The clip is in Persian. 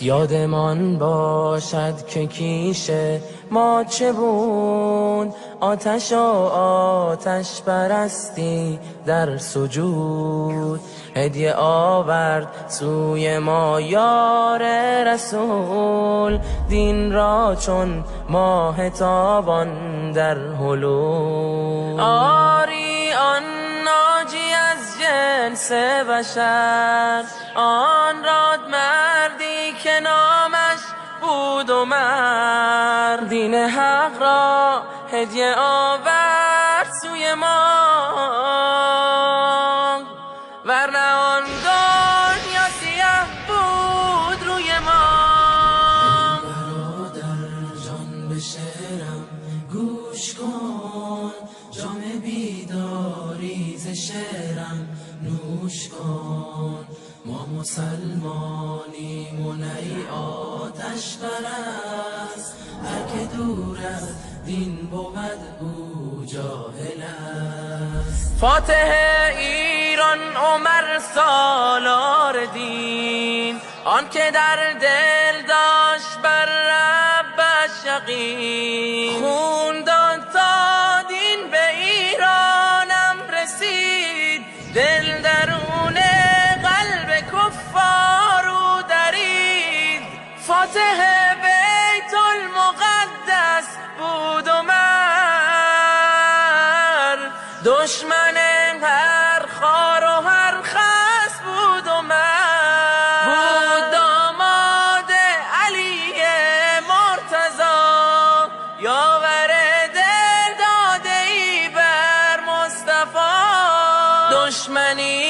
یادمان باشد که کیش ما چه بود، آتش و آتش پرستی در سجود. هدیه آورد سوی ما یار رسول، دین را چون ماه تابان در هلول. آری آن ناجی از جنس بشر، آن راد مردی که نامش بود عمر. دین حق را هدیه آورد سوی ما، ورنه آن دنیا سیه بود روی ما. برادر جان به شعرم گوش کن، جام بیداری ز شعرم نوش کن. ما مسلمانیم و نی آتش پرست، هر که دور از دین بود او جاهل است. فاتح ایران عمر سالار دین، آن که در دل داشت بر ربش یقین. خون داد تا دین به ایرانم رسید، دل درون قلب کفار او درید. فاتح بیت المقدس بود عمر، دشمن هر خار و هر خس بود عمر. بود داماد علی مرتضی، یاور دل داده ای بر مصطفی. دشمنی